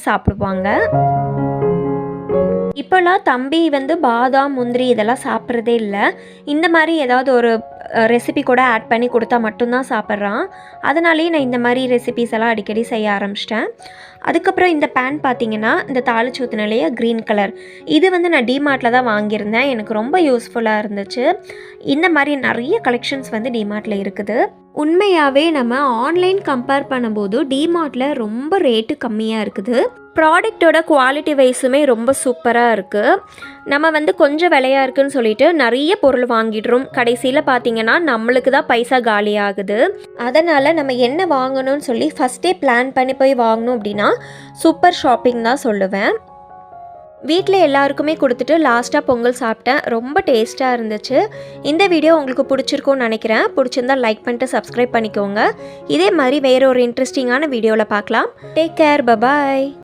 சாப்பிடுவாங்க. இப்போலாம் தம்பி வந்து பாதாம், முந்திரி இதெல்லாம் சாப்பிட்றதே இல்லை. இந்த மாதிரி ஏதாவது ஒரு ரெசிபி கூட ஆட் பண்ணி கொடுத்தா மட்டும்தான் சாப்பிட்றான். அதனாலேயே நான் இந்த மாதிரி ரெசிபிஸ் எல்லாம் அடிக்கடி செய்ய ஆரம்பிச்சிட்டேன். அதுக்கப்புறம் இந்த பேன் பார்த்திங்கன்னா, இந்த தாளிச்சு ஊற்றினாலேயே க்ரீன் கலர், இது வந்து நான் டிமார்ட்டில் தான் வாங்கியிருந்தேன். எனக்கு ரொம்ப யூஸ்ஃபுல்லாக இருந்துச்சு. இந்த மாதிரி நிறைய கலெக்ஷன்ஸ் வந்து டிமார்ட்டில் இருக்குது. உண்மையாகவே நம்ம ஆன்லைன் கம்பேர் பண்ணும்போது டிமார்ட்டில் ரொம்ப ரேட்டு கம்மியாக இருக்குது. ப்ராடக்டோட குவாலிட்டி வைஸுமே ரொம்ப சூப்பராக இருக்குது. நம்ம வந்து கொஞ்சம் விலையாக இருக்குதுன்னு சொல்லிட்டு நிறைய பொருள் வாங்கிடுறோம். கடைசியில் பார்த்திங்கன்னா நம்மளுக்கு தான் பைசா காலி ஆகுது. அதனால் நம்ம என்ன வாங்கணும்னு சொல்லி ஃபஸ்ட்டே பிளான் பண்ணி போய் வாங்கணும் அப்படின்னா சூப்பர் ஷாப்பிங் தான் சொல்லுவேன். வீட்டில் எல்லாருக்குமே கொடுத்துட்டு லாஸ்ட்டாக பொங்கல் சாப்பிட்டேன். ரொம்ப டேஸ்ட்டாக இருந்துச்சு. இந்த வீடியோ உங்களுக்கு பிடிச்சிருக்கும்னு நினைக்கிறேன். பிடிச்சிருந்தால் லைக் பண்ணிட்டு சப்ஸ்கிரைப் பண்ணிக்கோங்க. இதே மாதிரி வேறு ஒரு இன்ட்ரெஸ்டிங்கான வீடியோவில் பார்க்கலாம். Take care, bye bye.